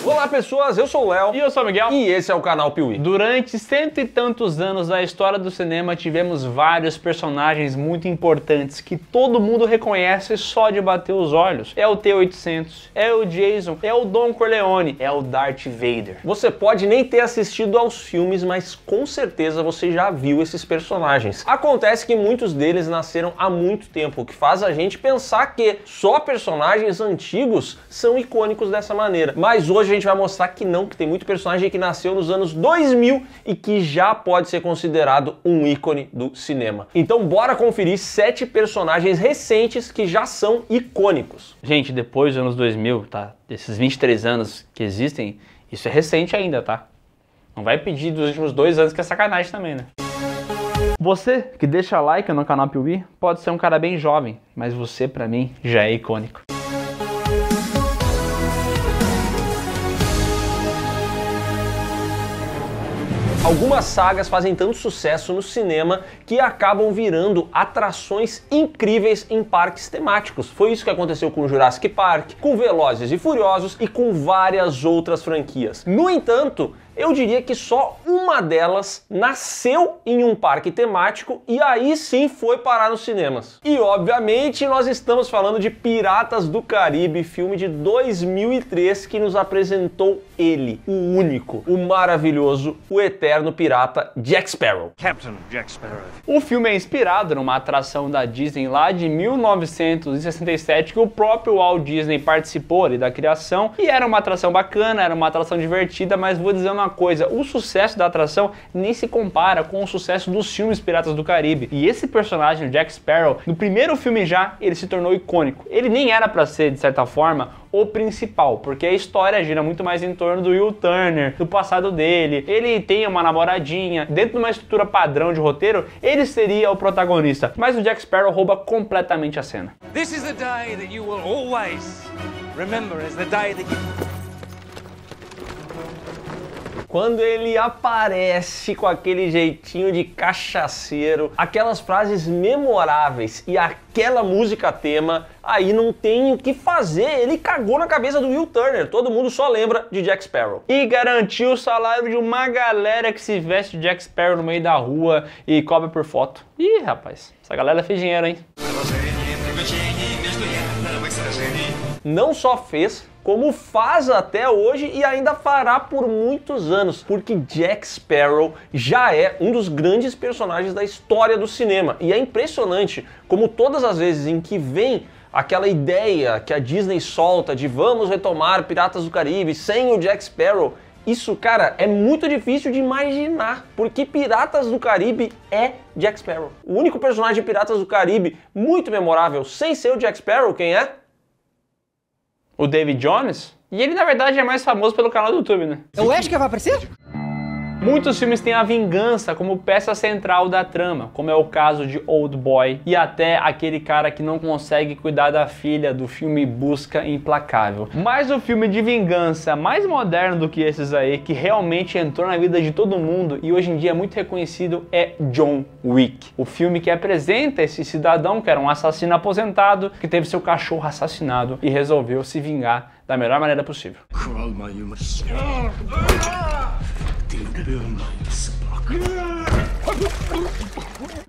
Olá pessoas, eu sou o Léo e eu sou o Miguel e esse é o canal Piuí. Durante cento e tantos anos da história do cinema tivemos vários personagens muito importantes que todo mundo reconhece só de bater os olhos. É o T-800, é o Jason, é o Don Corleone, é o Darth Vader. Você pode nem ter assistido aos filmes, mas com certeza você já viu esses personagens. Acontece que muitos deles nasceram há muito tempo, o que faz a gente pensar que só personagens antigos são icônicos dessa maneira. Mas hoje a gente vai mostrar que não, que tem muito personagem que nasceu nos anos 2000 e que já pode ser considerado um ícone do cinema. Então bora conferir 7 personagens recentes que já são icônicos. Gente, depois dos anos 2000, tá? Desses 23 anos que existem, isso é recente ainda, tá? Não vai pedir dos últimos 2 anos que é sacanagem também, né? Você que deixa like no canal Piuí pode ser um cara bem jovem, mas você pra mim já é icônico. Algumas sagas fazem tanto sucesso no cinema que acabam virando atrações incríveis em parques temáticos. Foi isso que aconteceu com Jurassic Park, com Velozes e Furiosos e com várias outras franquias. No entanto, eu diria que só uma delas nasceu em um parque temático e aí sim foi parar nos cinemas. E obviamente nós estamos falando de Piratas do Caribe, filme de 2003 que nos apresentou ele, o único, o maravilhoso, o eterno pirata Jack Sparrow. Captain Jack Sparrow. O filme é inspirado numa atração da Disney lá de 1967 que o próprio Walt Disney participou ali da criação e era uma atração bacana, era uma atração divertida, mas vou dizer uma coisa, o sucesso da atração nem se compara com o sucesso dos filmes Piratas do Caribe. E esse personagem, o Jack Sparrow, no primeiro filme já, ele se tornou icônico. Ele nem era para ser, de certa forma, o principal, porque a história gira muito mais em torno do Will Turner, do passado dele. Ele tem uma namoradinha, dentro de uma estrutura padrão de roteiro, ele seria o protagonista. Mas o Jack Sparrow rouba completamente a cena. This is the day that you will always remember as the day that you... Quando ele aparece com aquele jeitinho de cachaceiro, aquelas frases memoráveis e aquela música tema, aí não tem o que fazer, ele cagou na cabeça do Will Turner, todo mundo só lembra de Jack Sparrow. E garantiu o salário de uma galera que se veste de Jack Sparrow no meio da rua e cobra por foto. Ih, rapaz, essa galera fez dinheiro, hein? Não só fez, como faz até hoje e ainda fará por muitos anos, porque Jack Sparrow já é um dos grandes personagens da história do cinema. E é impressionante como todas as vezes em que vem aquela ideia que a Disney solta de vamos retomar Piratas do Caribe sem o Jack Sparrow, isso, cara, é muito difícil de imaginar, porque Piratas do Caribe é Jack Sparrow. O único personagem de Piratas do Caribe muito memorável sem ser o Jack Sparrow, quem é? O David Jones? E ele, na verdade, é mais famoso pelo canal do YouTube, né? O Wesker vai aparecer? Muitos filmes têm a vingança como peça central da trama, como é o caso de Old Boy e até aquele cara que não consegue cuidar da filha do filme Busca Implacável. Mas o filme de vingança mais moderno do que esses aí, que realmente entrou na vida de todo mundo e hoje em dia é muito reconhecido, é John Wick. O filme que apresenta esse cidadão que era um assassino aposentado, que teve seu cachorro assassinado e resolveu se vingar da melhor maneira possível.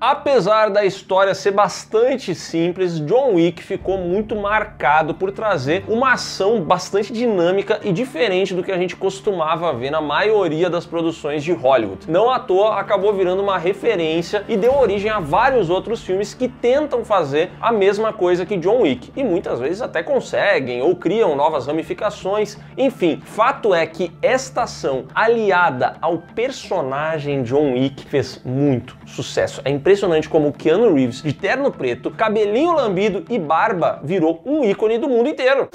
Apesar da história ser bastante simples, John Wick ficou muito marcado por trazer uma ação bastante dinâmica e diferente do que a gente costumava ver na maioria das produções de Hollywood. Não à toa acabou virando uma referência e deu origem a vários outros filmes que tentam fazer a mesma coisa que John Wick e muitas vezes até conseguem ou criam novas ramificações. Enfim, fato é que esta ação aliada ao personagem John Wick fez muito sucesso. É impressionante como o Keanu Reeves, de terno preto, cabelinho lambido e barba, virou um ícone do mundo inteiro.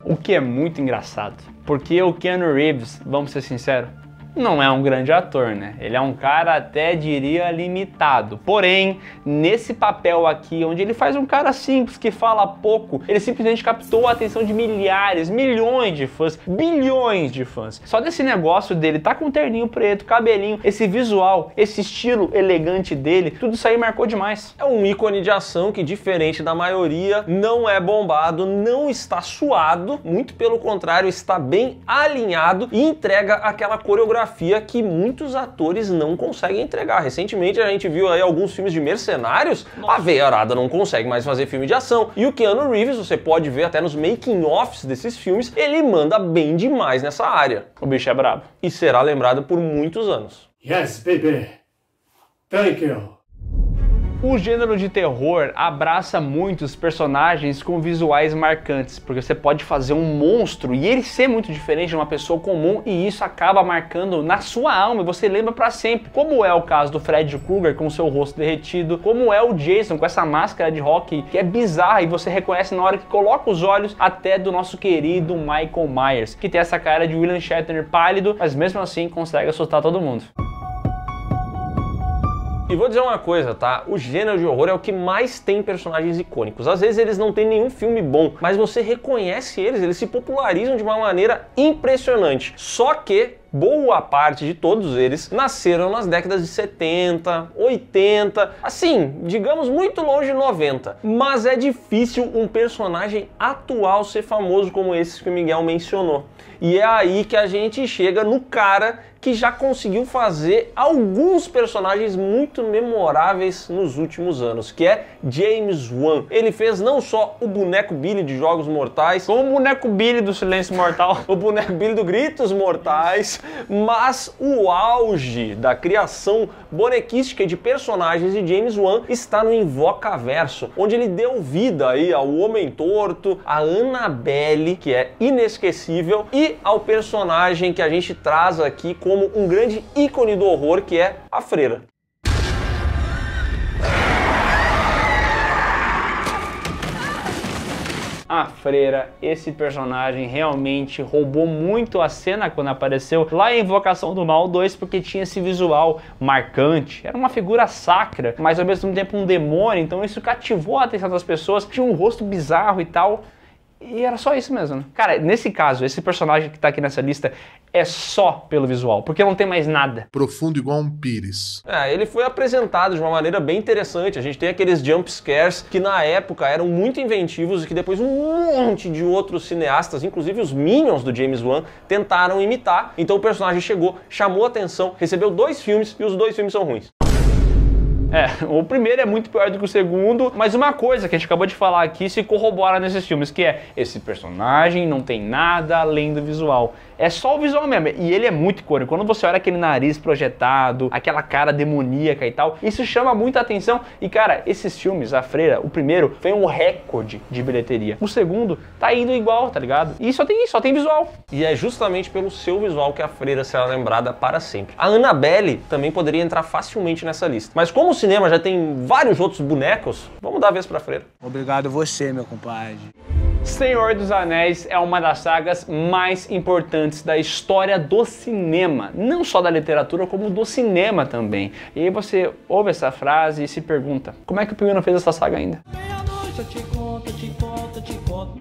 O que é muito engraçado, porque o Keanu Reeves, vamos ser sinceros, não é um grande ator, né? Ele é um cara, até diria, limitado. Porém, nesse papel aqui, onde ele faz um cara simples, que fala pouco, ele simplesmente captou a atenção de milhares, milhões de fãs, bilhões de fãs. Só desse negócio dele, tá com um terninho preto, cabelinho, esse visual, esse estilo elegante dele, tudo isso aí marcou demais. É um ícone de ação que, diferente da maioria, não é bombado, não está suado, muito pelo contrário, está bem alinhado e entrega aquela coreografia que muitos atores não conseguem entregar. Recentemente a gente viu aí alguns filmes de mercenários, a veiarada não consegue mais fazer filme de ação, e o Keanu Reeves, você pode ver até nos making-offs desses filmes, ele manda bem demais nessa área. O bicho é brabo. E será lembrado por muitos anos. Yes, baby. Thank you. O gênero de terror abraça muitos personagens com visuais marcantes, porque você pode fazer um monstro e ele ser muito diferente de uma pessoa comum, e isso acaba marcando na sua alma e você lembra pra sempre. Como é o caso do Freddy Krueger com seu rosto derretido, como é o Jason com essa máscara de rock que é bizarra e você reconhece na hora que coloca os olhos, até do nosso querido Michael Myers, que tem essa cara de William Shatner pálido, mas mesmo assim consegue assustar todo mundo. E vou dizer uma coisa, tá? O gênero de horror é o que mais tem personagens icônicos. Às vezes eles não têm nenhum filme bom, mas você reconhece eles se popularizam de uma maneira impressionante. Só que boa parte de todos eles nasceram nas décadas de 70, 80, assim, digamos muito longe de 90. Mas é difícil um personagem atual ser famoso como esse que o Miguel mencionou. E é aí que a gente chega no cara que já conseguiu fazer alguns personagens muito memoráveis nos últimos anos, que é James Wan. Ele fez não só o boneco Billy de Jogos Mortais, como o boneco Billy do Silêncio Mortal, o boneco Billy do Gritos Mortais, mas o auge da criação bonequística de personagens de James Wan está no Invocaverso, onde ele deu vida aí ao Homem Torto, a Annabelle, que é inesquecível, e ao personagem que a gente traz aqui como um grande ícone do horror, que é a Freira. A Freira, esse personagem realmente roubou muito a cena quando apareceu lá em Invocação do Mal 2, porque tinha esse visual marcante, era uma figura sacra, mas ao mesmo tempo um demônio, então isso cativou a atenção das pessoas, tinha um rosto bizarro e tal. E era só isso mesmo, né? Cara, nesse caso, esse personagem que tá aqui nessa lista é só pelo visual, porque não tem mais nada. Profundo igual um pires. Ele foi apresentado de uma maneira bem interessante. A gente tem aqueles jump scares que na época eram muito inventivos e que depois um monte de outros cineastas, inclusive os Minions do James Wan, tentaram imitar. Então o personagem chegou, chamou atenção, recebeu 2 filmes e os 2 filmes são ruins. O primeiro é muito pior do que o segundo, mas uma coisa que a gente acabou de falar aqui se corrobora nesses filmes, que é esse personagem não tem nada além do visual. É só o visual mesmo, e ele é muito icônico. Quando você olha aquele nariz projetado, aquela cara demoníaca e tal, isso chama muita atenção. E cara, esses filmes, A Freira, o primeiro, foi um recorde de bilheteria. O segundo tá indo igual, tá ligado? E só tem visual. E é justamente pelo seu visual que a Freira será lembrada para sempre. A Annabelle também poderia entrar facilmente nessa lista. Mas como o cinema já tem vários outros bonecos, vamos dar a vez pra Freira. Obrigado você, meu compadre. Senhor dos Anéis é uma das sagas mais importantes da história do cinema, não só da literatura, como do cinema também. E aí você ouve essa frase e se pergunta, como é que o Pinguim não fez essa saga ainda?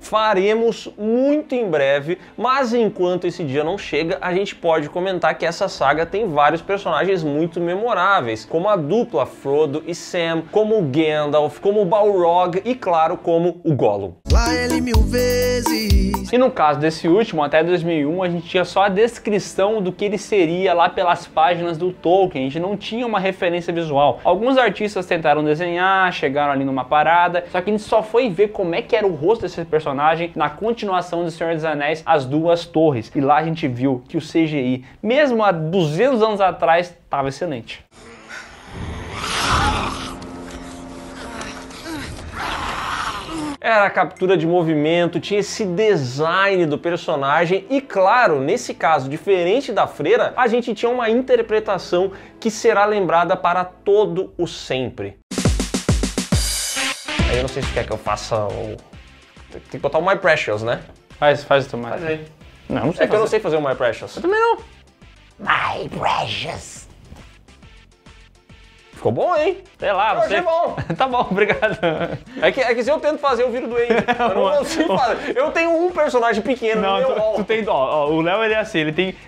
Faremos muito em breve, mas enquanto esse dia não chega, a gente pode comentar que essa saga tem vários personagens muito memoráveis, como a dupla Frodo e Sam, como o Gandalf, como o Balrog e, claro, como o Gollum. Lá ele 1000 vezes. E no caso desse último, até 2001, a gente tinha só a descrição do que ele seria lá pelas páginas do Tolkien, a gente não tinha uma referência visual. Alguns artistas tentaram desenhar, chegaram ali numa parada, só que a gente só foi ver como é que era o rosto desse personagem na continuação de Senhor dos Anéis, As Duas Torres. E lá a gente viu que o CGI, mesmo há 200 anos atrás, estava excelente. Era a captura de movimento, tinha esse design do personagem e, claro, nesse caso, diferente da Freira, a gente tinha uma interpretação que será lembrada para todo o sempre. Aí eu não sei se quer que eu faça o... Tem que botar o My Precious, né? Faz o teu mais. Faz aí. Não sei que eu não sei fazer o My Precious. Eu também não. My My precious. Ficou bom, hein? Sei lá, você... achei bom. Tá bom, obrigado. É que se eu tento fazer, eu viro doente. Eu não consigo fazer. Eu tenho um personagem pequeno no meu rol. Tu tem, ó, o Léo, ele é assim,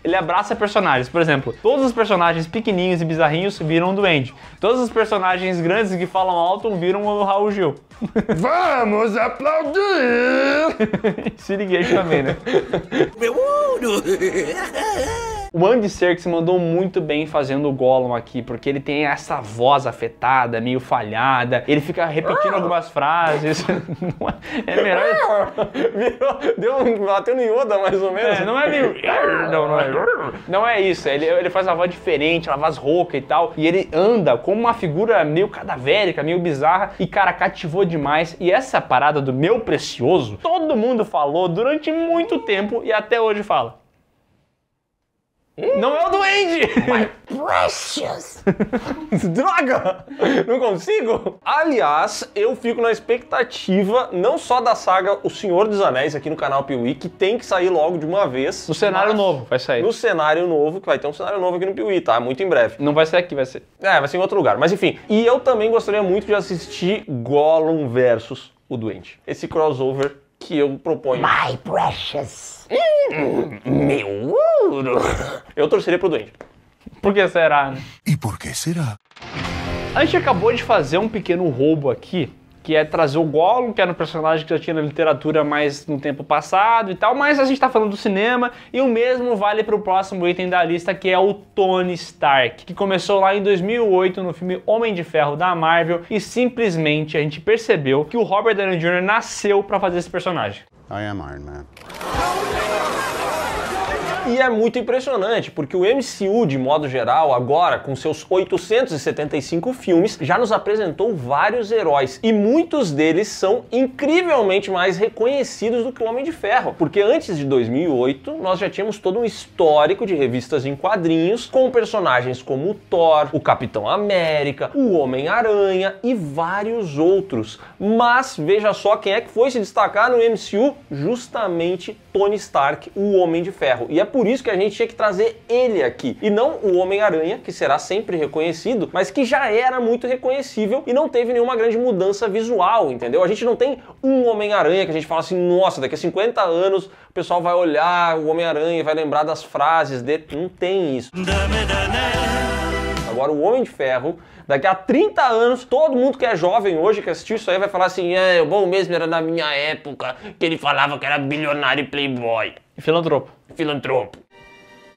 ele abraça personagens. Por exemplo, todos os personagens pequenininhos e bizarrinhos viram um duende. Todos os personagens grandes que falam alto viram o Raul Gil. Vamos aplaudir! Sirigueijo também, né? Meu mundo! O Andy Serkis mandou muito bem fazendo o Gollum aqui, porque ele tem essa voz afetada, meio falhada, ele fica repetindo algumas frases. É melhor... Bateu no Yoda, mais ou menos. Não é meio... Não é isso, ele faz uma voz diferente, uma voz rouca e tal, e ele anda como uma figura meio cadavérica, meio bizarra, e cara, cativou demais. E essa parada do meu precioso, todo mundo falou durante muito tempo e até hoje fala. Não é o duende! My precious! Droga! Não consigo? Aliás, eu fico na expectativa não só da saga O Senhor dos Anéis aqui no canal Piuí, que tem que sair logo de uma vez. No cenário novo vai sair. No cenário novo, que vai ter um cenário novo aqui no Piuí, tá? Muito em breve. Não vai ser aqui, vai ser... Vai ser em outro lugar. Mas enfim, e eu também gostaria muito de assistir Gollum versus o Duende. Esse crossover que eu proponho. My precious! Meu ouro! Eu torceria pro Duende. Por que será, né? E por que será? A gente acabou de fazer um pequeno roubo aqui, que é trazer o Gollum, que era um personagem que já tinha na literatura mais no tempo passado e tal, mas a gente tá falando do cinema, e o mesmo vale pro próximo item da lista, que é o Tony Stark, que começou lá em 2008 no filme Homem de Ferro da Marvel, e simplesmente a gente percebeu que o Robert Downey Jr. nasceu pra fazer esse personagem. I am Iron Man. E é muito impressionante, porque o MCU, de modo geral, agora, com seus 875 filmes, já nos apresentou vários heróis, e muitos deles são incrivelmente mais reconhecidos do que o Homem de Ferro, porque antes de 2008, nós já tínhamos todo um histórico de revistas em quadrinhos, com personagens como o Thor, o Capitão América, o Homem-Aranha e vários outros. Mas veja só quem é que foi se destacar no MCU, justamente Tony Stark, o Homem de Ferro. E é por isso que a gente tinha que trazer ele aqui, e não o Homem-Aranha, que será sempre reconhecido, mas que já era muito reconhecível e não teve nenhuma grande mudança visual, entendeu? A gente não tem um Homem-Aranha que a gente fala assim, nossa, daqui a 50 anos o pessoal vai olhar o Homem-Aranha e vai lembrar das frases dele. Não tem isso. Agora o Homem de Ferro, daqui a 30 anos, todo mundo que é jovem hoje, que assistiu isso aí, vai falar assim, o bom mesmo era na minha época, que ele falava que era bilionário e playboy. Filantropo. Filantropo.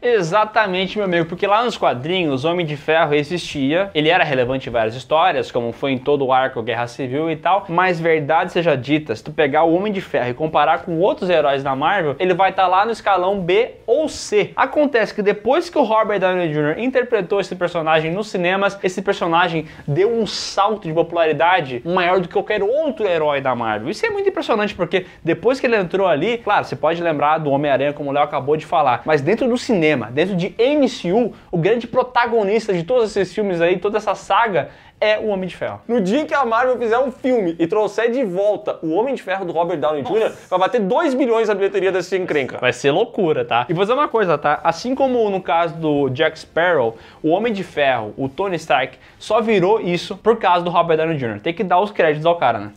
Exatamente, meu amigo, porque lá nos quadrinhos, o Homem de Ferro existia, ele era relevante em várias histórias, como foi em todo o arco Guerra Civil e tal, mas verdade seja dita, se tu pegar o Homem de Ferro e comparar com outros heróis da Marvel, ele vai estar lá no escalão B ou C. Acontece que depois que o Robert Downey Jr. interpretou esse personagem nos cinemas, esse personagem deu um salto de popularidade maior do que qualquer outro herói da Marvel. Isso é muito impressionante, porque depois que ele entrou ali, claro, você pode lembrar do Homem-Aranha, como o Léo acabou de falar, mas dentro do cinema, dentro de MCU, o grande protagonista de todos esses filmes aí, toda essa saga, é o Homem de Ferro. No dia que a Marvel fizer um filme e trouxer de volta o Homem de Ferro do Robert Downey Jr., vai bater 2 bilhões a bilheteria dessa encrenca. Vai ser loucura, tá? E vou dizer uma coisa, tá? Assim como no caso do Jack Sparrow, o Homem de Ferro, o Tony Stark, só virou isso por causa do Robert Downey Jr. Tem que dar os créditos ao cara, né?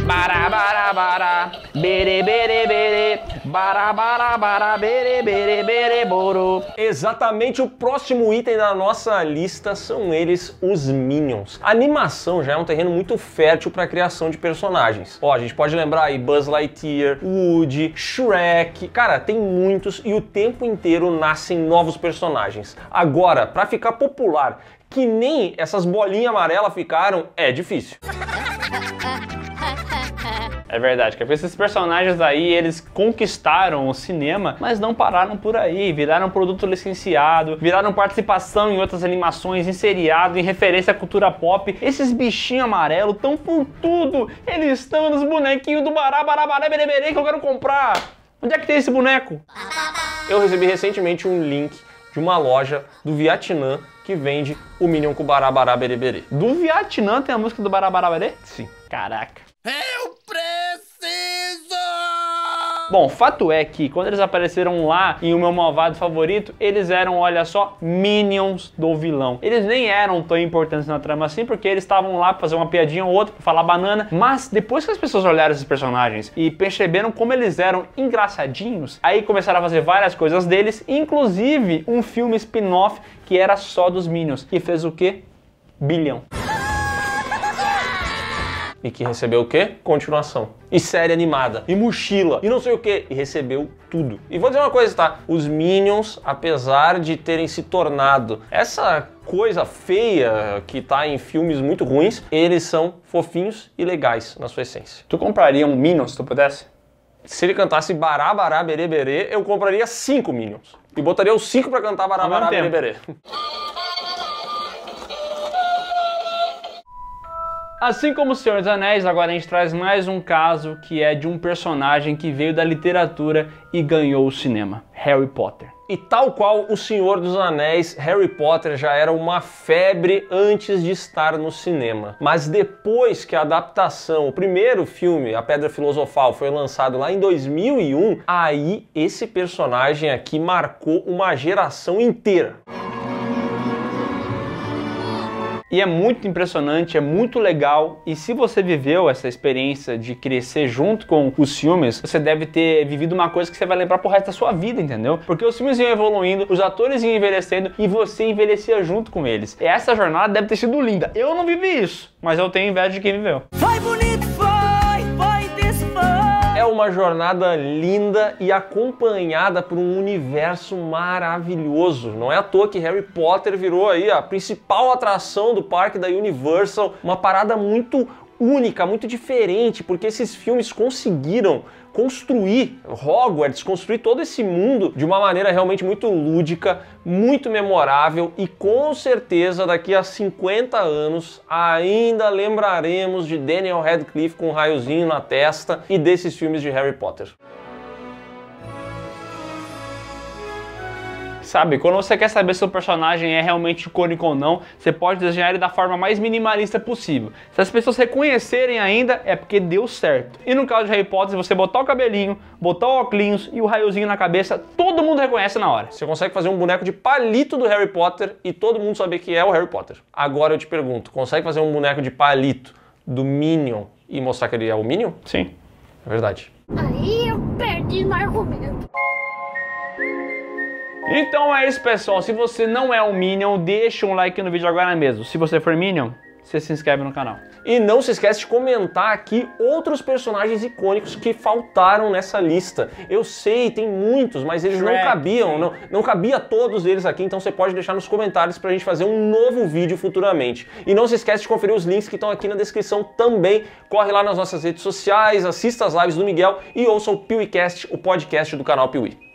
Barabara, bere bere bere, barabara, bere bere bere boro. Exatamente, o próximo item da nossa lista são eles, os Minions. A animação já é um terreno muito fértil para a criação de personagens. Ó, a gente pode lembrar aí Buzz Lightyear, Woody, Shrek. Cara, tem muitos e o tempo inteiro nascem novos personagens. Agora, para ficar popular, que nem essas bolinhas amarelas ficaram, é difícil. É verdade, que esses personagens aí, eles conquistaram o cinema, mas não pararam por aí, viraram produto licenciado, viraram participação em outras animações, em seriado, em referência à cultura pop. Esses bichinhos amarelos estão por tudo, eles estão nos bonequinhos do Barabara Bereberê que eu quero comprar. Onde é que tem esse boneco? Eu recebi recentemente um link de uma loja do Vietnã que vende o Minion com Barabara Bereberê. Do Vietnã tem a música do Barabara Bereberê? Sim. Caraca. Eu preciso! Bom, fato é que quando eles apareceram lá em O Meu Malvado Favorito, eles eram, olha só, minions do vilão. Eles nem eram tão importantes na trama assim, porque eles estavam lá pra fazer uma piadinha ou outra, pra falar banana, mas depois que as pessoas olharam esses personagens e perceberam como eles eram engraçadinhos, aí começaram a fazer várias coisas deles, inclusive um filme spin-off que era só dos Minions, e fez o quê? Bilhão. E que recebeu o quê? Continuação. E série animada. E mochila. E não sei o quê. E recebeu tudo. E vou dizer uma coisa, tá? Os Minions, apesar de terem se tornado essa coisa feia que tá em filmes muito ruins, eles são fofinhos e legais na sua essência. Tu compraria um Minion se tu pudesse? Se ele cantasse Bará, Bará, Berê, Berê, eu compraria 5 Minions. E botaria os 5 pra cantar Bará, Bará, Berê, Berê. Assim como o Senhor dos Anéis, agora a gente traz mais um caso que é de um personagem que veio da literatura e ganhou o cinema, Harry Potter. E tal qual o Senhor dos Anéis, Harry Potter já era uma febre antes de estar no cinema. Mas depois que a adaptação, o primeiro filme, A Pedra Filosofal, foi lançado lá em 2001, aí esse personagem aqui marcou uma geração inteira. E é muito impressionante, é muito legal, e se você viveu essa experiência de crescer junto com os filmes, você deve ter vivido uma coisa que você vai lembrar pro resto da sua vida, entendeu? Porque os filmes iam evoluindo, os atores iam envelhecendo e você envelhecia junto com eles. E essa jornada deve ter sido linda. Eu não vivi isso, mas eu tenho inveja de quem viveu. Foi bonito, foi desse foi. É uma jornada linda e acompanhada por um universo maravilhoso. Não é à toa que Harry Potter virou aí a principal atração do parque da Universal, uma parada muito única, muito diferente, porque esses filmes conseguiram construir Hogwarts, construir todo esse mundo de uma maneira realmente muito lúdica, muito memorável, e com certeza daqui a 50 anos ainda lembraremos de Daniel Radcliffe com um raiozinho na testa e desses filmes de Harry Potter. Sabe, quando você quer saber se o personagem é realmente icônico ou não, você pode desenhar ele da forma mais minimalista possível. Se as pessoas reconhecerem ainda, é porque deu certo. E no caso de Harry Potter, se você botar o cabelinho, botar o óculos e o raiozinho na cabeça, todo mundo reconhece na hora. Você consegue fazer um boneco de palito do Harry Potter e todo mundo saber que é o Harry Potter. Agora eu te pergunto, consegue fazer um boneco de palito do Minion e mostrar que ele é o Minion? Sim. É verdade. Aí eu perdi no argumento. Então é isso, pessoal. Se você não é um Minion, deixa um like no vídeo agora mesmo. Se você for Minion, você se inscreve no canal. E não se esquece de comentar aqui outros personagens icônicos que faltaram nessa lista. Eu sei, tem muitos, mas eles não cabiam, não cabia todos eles aqui, então você pode deixar nos comentários pra gente fazer um novo vídeo futuramente. E não se esquece de conferir os links que estão aqui na descrição também. Corre lá nas nossas redes sociais, assista as lives do Miguel e ouça o PeeWeeCast, o podcast do canal Piuí.